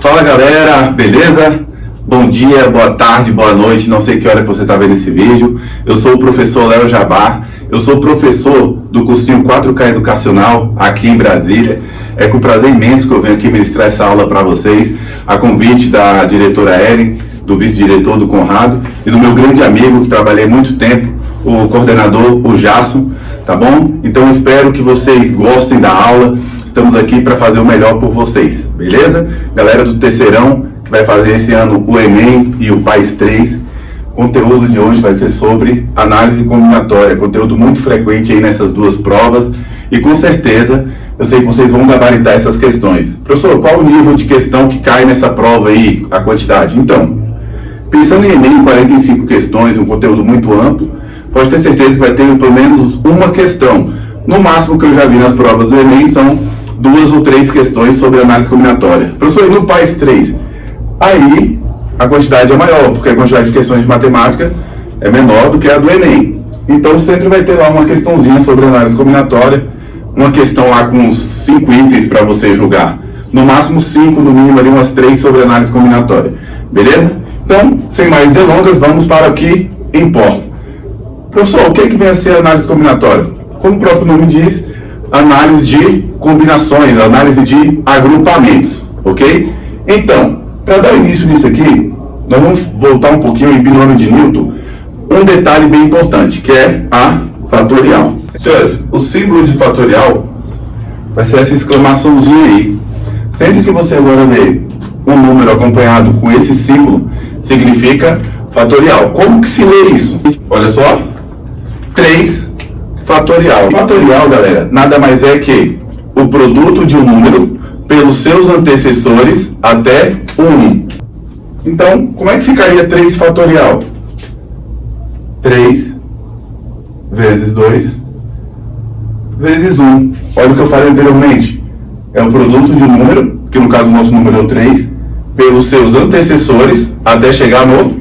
Fala galera, beleza? Bom dia, boa tarde, boa noite, não sei que hora que você está vendo esse vídeo. Eu sou o professor Léo Jabbar, eu sou professor do cursinho 4K Educacional aqui em Brasília. É com prazer imenso que eu venho aqui ministrar essa aula para vocês, a convite da diretora Ellen, do vice-diretor do Conrado e do meu grande amigo que trabalhei muito tempo, o coordenador, o Jason, tá bom? Então eu espero que vocês gostem da aula. Estamos aqui para fazer o melhor por vocês, beleza? Galera do terceirão, que vai fazer esse ano o Enem e o PAS 3. O conteúdo de hoje vai ser sobre análise combinatória, conteúdo muito frequente aí nessas duas provas. E com certeza, eu sei que vocês vão gabaritar essas questões. Professor, qual o nível de questão que cai nessa prova aí, a quantidade? Então, pensando em Enem, 45 questões, um conteúdo muito amplo, pode ter certeza que vai ter pelo menos uma questão. No máximo que eu já vi nas provas do Enem são 2 ou 3 questões sobre análise combinatória. Professor, e no PAS 3? Aí a quantidade é maior, porque a quantidade de questões de matemática é menor do que a do Enem. Então sempre vai ter lá uma questãozinha sobre análise combinatória, uma questão lá com uns 5 itens para você julgar. No máximo 5, no mínimo ali umas 3 sobre análise combinatória. Beleza? Então, sem mais delongas, vamos para o que importa. Professor, o que vem a ser análise combinatória? Como o próprio nome diz, análise de combinações, análise de agrupamentos, ok? Então, para dar início nisso aqui, nós vamos voltar um pouquinho em binômio de Newton, um detalhe bem importante, que é a fatorial. Senhores, o símbolo de fatorial vai ser essa exclamaçãozinha aí. Sempre que você agora vê um número acompanhado com esse símbolo, significa fatorial. Como que se lê isso? Olha só, 3 fatorial. Fatorial, galera, nada mais é que o produto de um número pelos seus antecessores até 1. Então, como é que ficaria 3 fatorial? 3 vezes 2 vezes 1. Olha o que eu falei anteriormente. É o produto de um número, que no caso o nosso número é o 3, pelos seus antecessores até chegar no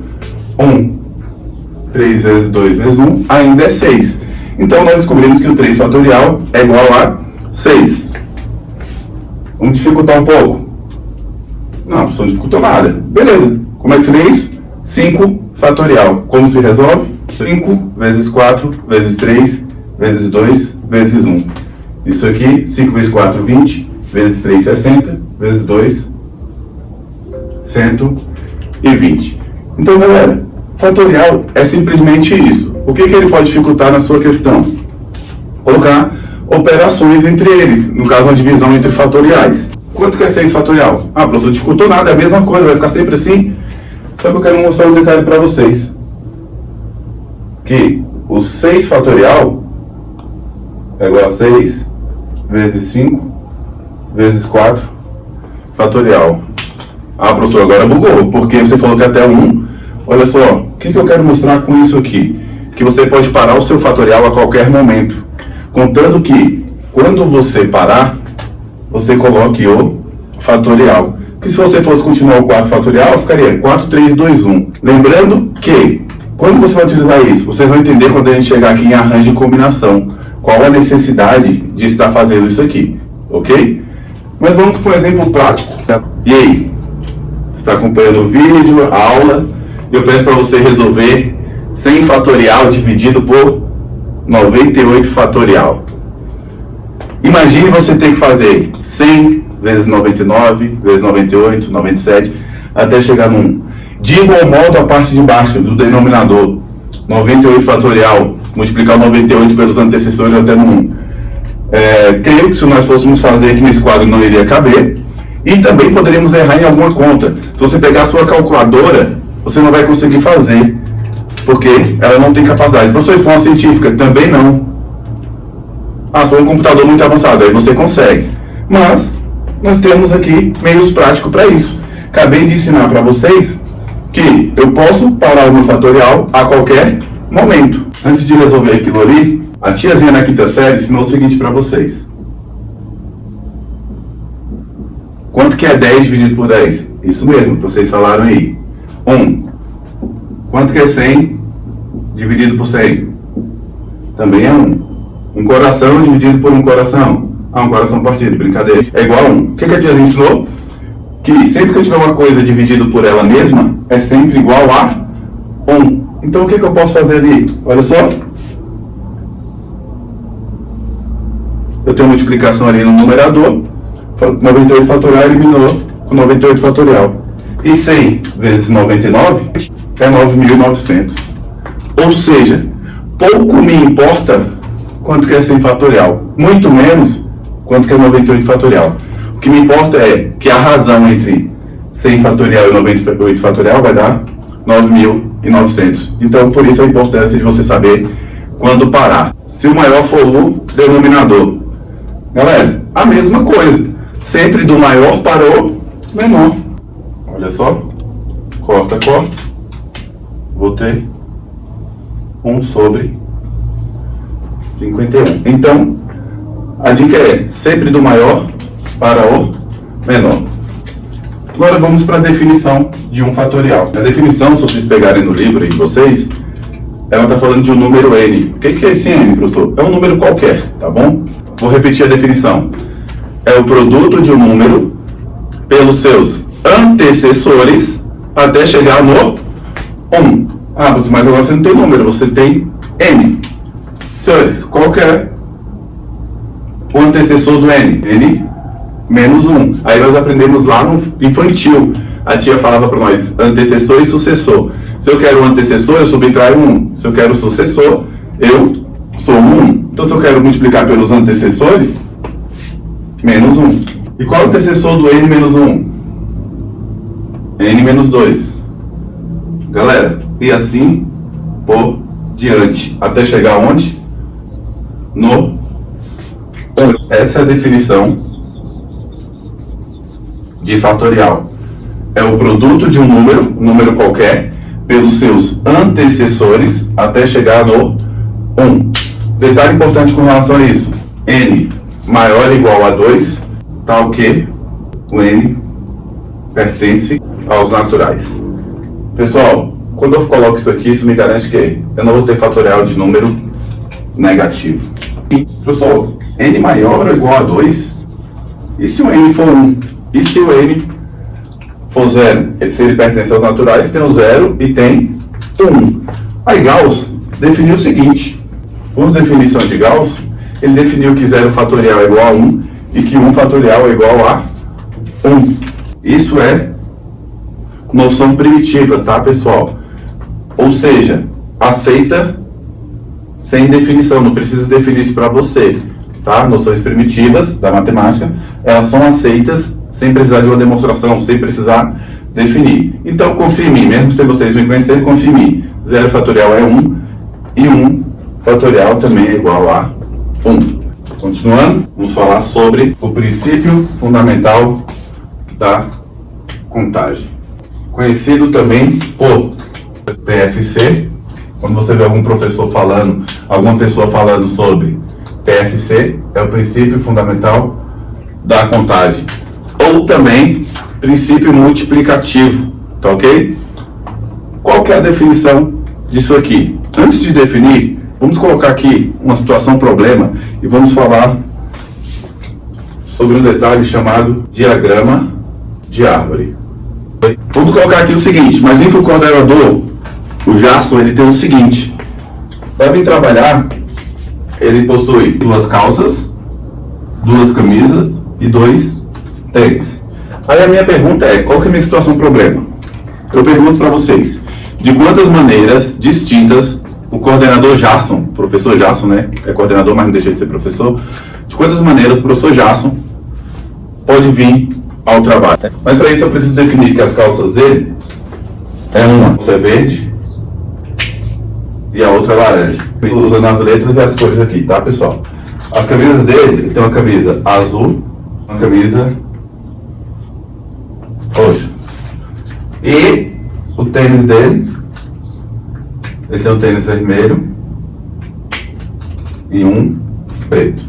1. 3 vezes 2 vezes 1 ainda é 6. Então nós descobrimos que o 3 fatorial é igual a 6. Vamos dificultar um pouco? Não, não dificultou nada. Beleza. Como é que se lê isso? 5 fatorial. Como se resolve? 5 vezes 4 vezes 3 vezes 2 vezes 1. Isso aqui, 5 vezes 4, 20. Vezes 3, 60. Vezes 2, 120. Então, galera, fatorial é simplesmente isso. O que ele pode dificultar na sua questão? Colocar operações entre eles, no caso uma divisão entre fatoriais. Quanto que é 6 fatorial? Ah, professor, dificultou nada, é a mesma coisa, vai ficar sempre assim. Só que eu quero mostrar um detalhe para vocês. Que o 6 fatorial é igual a 6 vezes 5 vezes 4 fatorial. Ah, professor, agora bugou, porque você falou que até 1. Olha só, o que eu quero mostrar com isso aqui? Que você pode parar o seu fatorial a qualquer momento. Contando que, quando você parar, você coloque o fatorial. Que se você fosse continuar o 4 fatorial, ficaria 4, 3, 2, 1. Lembrando que, quando você vai utilizar isso, vocês vão entender quando a gente chegar aqui em arranjo de combinação. Qual a necessidade de estar fazendo isso aqui, ok? Mas vamos para um exemplo prático. E aí? Você está acompanhando o vídeo, a aula? Eu peço para você resolver 100 fatorial dividido por 98 fatorial. Imagine você ter que fazer 100 vezes 99, vezes 98, 97, até chegar no 1. De igual modo a parte de baixo do denominador, 98 fatorial, multiplicar o 98 pelos antecessores até no 1. Creio que se nós fôssemos fazer aqui nesse quadro não iria caber. E também poderíamos errar em alguma conta. Se você pegar a sua calculadora, você não vai conseguir fazer, porque ela não tem capacidade. Professor, se for uma científica, também não. Ah, se for um computador muito avançado, aí você consegue. Mas, nós temos aqui meios práticos para isso. Acabei de ensinar para vocês que eu posso parar o meu fatorial a qualquer momento. Antes de resolver aquilo ali, a tiazinha na quinta série ensinou o seguinte para vocês. Quanto que é 10 dividido por 10? Isso mesmo, que vocês falaram aí. 1. Quanto que é 100 dividido por 100? Também é 1. Um coração dividido por um coração? Ah, um coração partido, brincadeira. É igual a 1. O que a tiazinha ensinou? que sempre que eu tiver uma coisa dividido por ela mesma, é sempre igual a 1. Então o que eu posso fazer ali? Olha só. Eu tenho multiplicação ali no numerador. 98 fatorial eliminou com 98 fatorial. E 100 vezes 99 é 9.900. Ou seja, pouco me importa quanto que é 100 fatorial. Muito menos quanto que é 98 fatorial. O que me importa é que a razão entre 100 fatorial e 98 fatorial vai dar 9.900. Então, por isso a importância de você saber quando parar. Se o maior for o denominador. Galera, a mesma coisa. Sempre do maior para o menor. Olha só. Corta. Vou ter 1 sobre 51. Então, a dica é sempre do maior para o menor. Agora vamos para a definição de 1 fatorial. A definição, se vocês pegarem no livro aí de vocês, ela está falando de um número n. O que é esse n, professor? É um número qualquer, tá bom? Vou repetir a definição. É o produto de um número pelos seus antecessores até chegar no 1. Ah, mas agora você não tem número, você tem n. Senhores, qual que é o antecessor do n? N menos 1. Aí nós aprendemos lá no infantil. A tia falava para nós, antecessor e sucessor. Se eu quero o antecessor, eu subtraio 1. Se eu quero o sucessor, eu somo 1. Então, se eu quero multiplicar pelos antecessores, menos 1. E qual é o antecessor do n menos 1? N menos 2. Galera, e assim por diante. Até chegar onde? No 1. Essa é a definição de fatorial. É o produto de um número qualquer, pelos seus antecessores até chegar no 1. Detalhe importante com relação a isso. N maior ou igual a 2, tal que o n pertence aos naturais. Pessoal, quando eu coloco isso aqui, isso me garante que eu não vou ter fatorial de número negativo. E, pessoal, n maior ou igual a 2, e se o n for 1? E se o n for 0? Se ele pertence aos naturais, tem o 0 e tem 1. Aí Gauss definiu o seguinte. Por definição de Gauss, ele definiu que 0 fatorial é igual a 1 e que 1 fatorial é igual a 1. Isso é noção primitiva, tá, pessoal? Ou seja, aceita sem definição, não precisa definir isso para você, tá? Noções primitivas da matemática, elas são aceitas sem precisar de uma demonstração, sem precisar definir. Então, confie em mim, mesmo sem vocês me conhecerem, confie em mim. 0 fatorial é 1 e 1 fatorial também é igual a 1. Continuando, vamos falar sobre o princípio fundamental da contagem, conhecido também por PFC. Quando você vê algum professor falando, alguma pessoa falando sobre PFC, é o princípio fundamental da contagem. Ou também, princípio multiplicativo, tá ok? Qual que é a definição disso aqui? Antes de definir, vamos colocar aqui uma situação problema e vamos falar sobre um detalhe chamado diagrama de árvore. Vamos colocar aqui o seguinte, imagine que o coordenador, o Jason, ele tem o seguinte. Para vir trabalhar, ele possui 2 calças, 2 camisas e 2 tênis. Aí a minha pergunta é, qual que é a minha situação problema? Eu pergunto para vocês, de quantas maneiras distintas o coordenador Jason, professor Jason, né? É coordenador, mas não deixa de ser professor. De quantas maneiras o professor Jason pode vir ao trabalho? Mas para isso eu preciso definir que as calças dele é uma calça verde e a outra laranja. Usando as letras e as cores aqui, tá, pessoal? As camisas dele, ele tem uma camisa azul, uma camisa roxa. E o tênis dele, ele tem um tênis vermelho e um preto.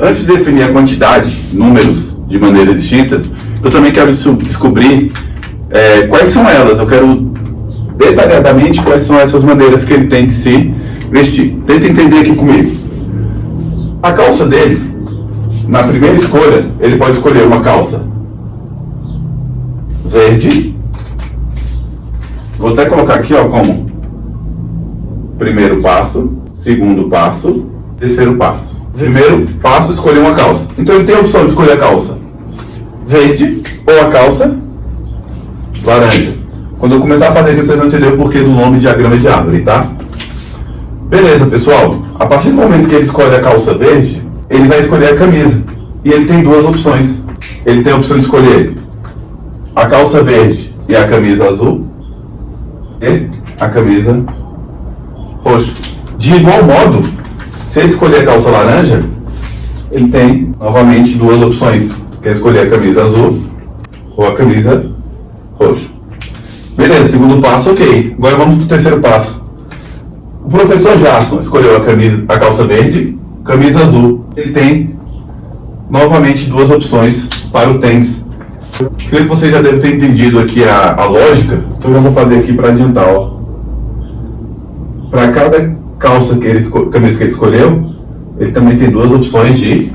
Antes de definir a quantidade, números de maneiras distintas, eu também quero descobrir quais são elas. Eu quero detalhadamente quais são essas maneiras que ele tem de se vestir. Tenta entender aqui comigo. A calça dele na primeira escolha, ele pode escolher uma calça verde. Vou até colocar aqui, ó, como primeiro passo, segundo passo, terceiro passo. Primeiro passo, escolher uma calça. Então ele tem a opção de escolher a calça verde ou a calça laranja. Quando eu começar a fazer aqui, vocês vão entender o porquê do nome diagrama de árvore, tá? Beleza, pessoal. A partir do momento que ele escolhe a calça verde, ele vai escolher a camisa. E ele tem duas opções. Ele tem a opção de escolher a calça verde e a camisa azul e a camisa roxa. De igual modo, se ele escolher a calça laranja, ele tem novamente duas opções. Quer escolher a camisa azul ou a camisa roxa. Beleza, segundo passo, ok. Agora vamos para o terceiro passo. O professor Jason escolheu a calça verde, camisa azul. Ele tem novamente duas opções para o tênis. Creio que você já deve ter entendido aqui a lógica, então eu já vou fazer aqui para adiantar. Para cada camisa que ele escolheu, ele também tem duas opções de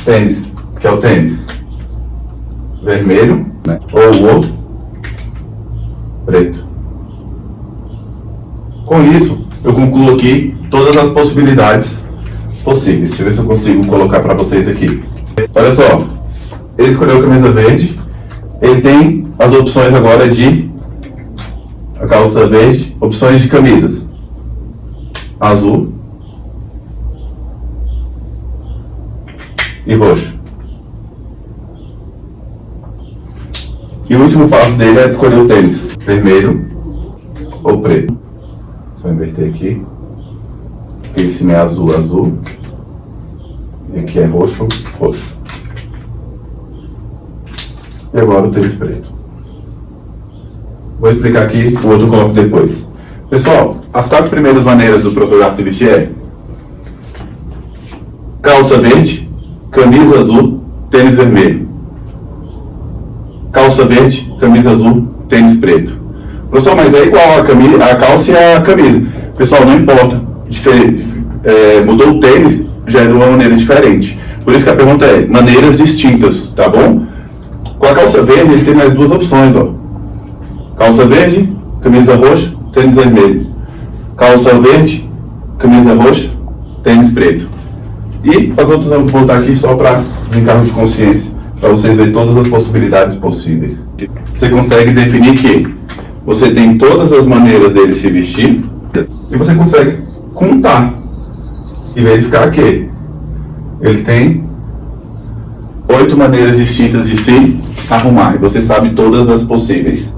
tênis, que é o tênis vermelho, né, ou o preto. Com isso, eu concluo aqui todas as possibilidades possíveis. Deixa eu ver se eu consigo colocar para vocês aqui. Olha só, ele escolheu a camisa verde, ele tem as opções agora de a calça verde, opções de camisas azul e roxo. E o último passo dele é escolher o tênis vermelho ou preto. Só inverter aqui. Aqui em cima é azul, azul. E aqui é roxo, roxo. E agora o tênis preto. Vou explicar aqui, o outro coloco depois. Pessoal, as 4 primeiras maneiras do professor Jason se vestir é calça verde, camisa azul, tênis vermelho. Calça verde, camisa azul, tênis preto. Professor, mas é igual a calça e a camisa. Pessoal, não importa. Mudou o tênis, já é de uma maneira diferente. Por isso que a pergunta é maneiras distintas, tá bom? Com a calça verde, ele tem mais duas opções, ó. Calça verde, camisa roxa, tênis vermelho. Calça verde, camisa roxa, tênis preto. E as outras eu vou botar aqui só para desencargo de consciência, para vocês verem todas as possibilidades possíveis. Você consegue definir que você tem todas as maneiras dele se vestir e você consegue contar e verificar que ele tem 8 maneiras distintas de se arrumar e você sabe todas as possíveis.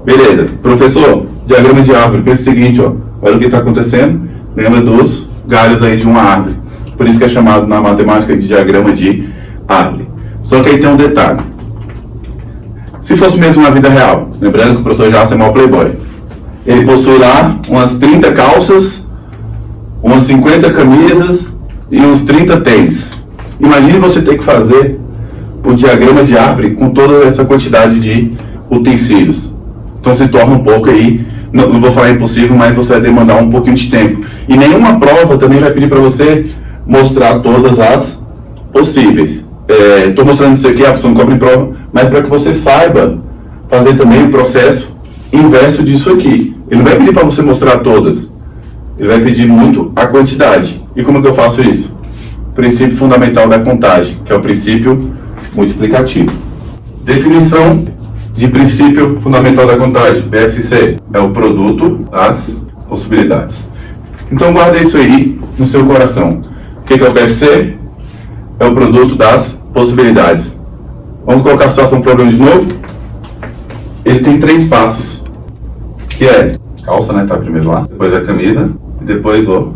Beleza, professor, diagrama de árvore, pensa o seguinte, ó, olha o que está acontecendo, lembra dos galhos aí de uma árvore, por isso que é chamado na matemática de diagrama de árvore. Só que aí tem um detalhe, se fosse mesmo na vida real, lembrando que o professor Jason é maior playboy, ele possui lá umas 30 calças, umas 50 camisas e uns 30 tênis. Imagine você ter que fazer o diagrama de árvore com toda essa quantidade de utensílios. Então se torna um pouco aí, não vou falar impossível, mas você vai demandar um pouquinho de tempo. E nenhuma prova também vai pedir para você mostrar todas as possíveis. Estou mostrando isso aqui, a pessoa não cobra em prova, mas para que você saiba fazer também o processo inverso disso aqui. Ele não vai pedir para você mostrar todas, ele vai pedir muito a quantidade. E como que eu faço isso? Princípio fundamental da contagem, que é o princípio multiplicativo. Definição de princípio fundamental da contagem, PFC, é o produto das possibilidades. Então guarda isso aí no seu coração. O que é o PFC? É o produto das possibilidades. Vamos colocar a situação problema de novo? Ele tem 3 passos, que é calça, né, tá primeiro lá, depois a camisa e depois o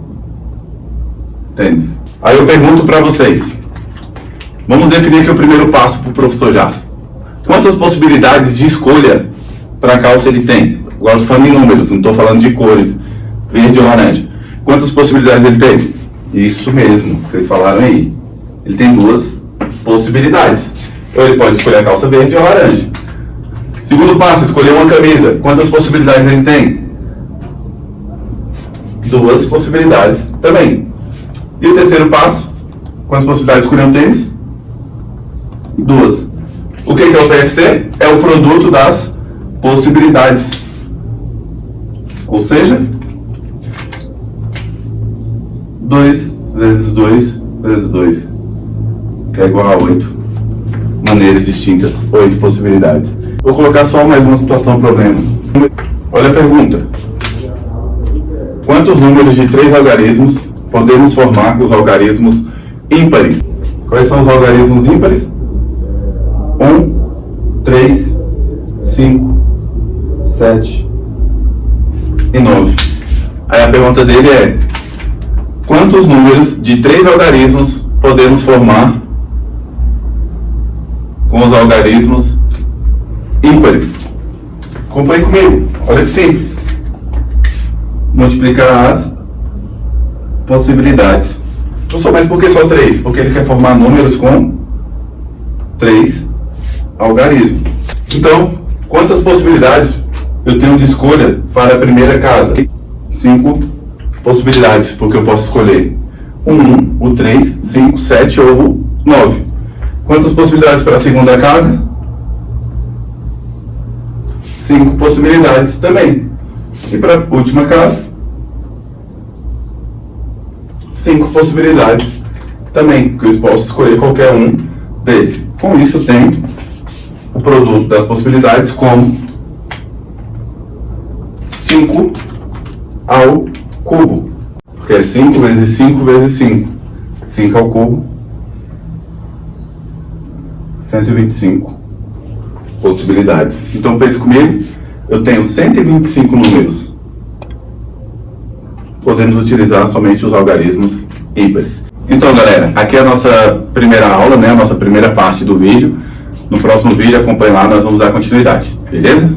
tênis. Aí eu pergunto para vocês, vamos definir aqui o primeiro passo para o professor Jason. Quantas possibilidades de escolha para a calça ele tem? Agora estou falando em números, não estou falando de cores, verde ou laranja. Quantas possibilidades ele tem? Isso mesmo, que vocês falaram aí. Ele tem 2 possibilidades. Ou ele pode escolher a calça verde ou a laranja. Segundo passo, escolher uma camisa. Quantas possibilidades ele tem? 2 possibilidades também. E o terceiro passo, Quantas possibilidades de escolher um tênis? 2. O que é o PFC? É o produto das possibilidades. Ou seja, 2 vezes 2 vezes 2, que é igual a 8 maneiras distintas, 8 possibilidades. Vou colocar só mais uma situação problema. Olha a pergunta. Quantos números de 3 algarismos podemos formar com os algarismos ímpares? Quais são os algarismos ímpares? 1, 3, 5, 7 e 9. Aí a pergunta dele é: quantos números de 3 algarismos podemos formar com os algarismos ímpares? Acompanhe comigo, olha que simples. Multiplicar as possibilidades. Mas por que só 3? Porque ele quer formar números com 3 algarismos. Então, quantas possibilidades eu tenho de escolha para a primeira casa? 5 possibilidades, porque eu posso escolher o 1, o 3, 5, 7 ou o 9. Quantas possibilidades para a segunda casa? 5 possibilidades também. E para a última casa? 5 possibilidades também, que eu posso escolher qualquer um deles. Com isso, eu tenho o produto das possibilidades como 5 ao cubo, porque é 5 vezes 5 vezes 5. 5 ao cubo, 125 possibilidades. Então pense comigo, eu tenho 125 números. Podemos utilizar somente os algarismos ímpares. Então, galera, aqui é a nossa primeira aula, né? A nossa primeira parte do vídeo. No próximo vídeo, acompanhe lá, nós vamos dar continuidade, beleza?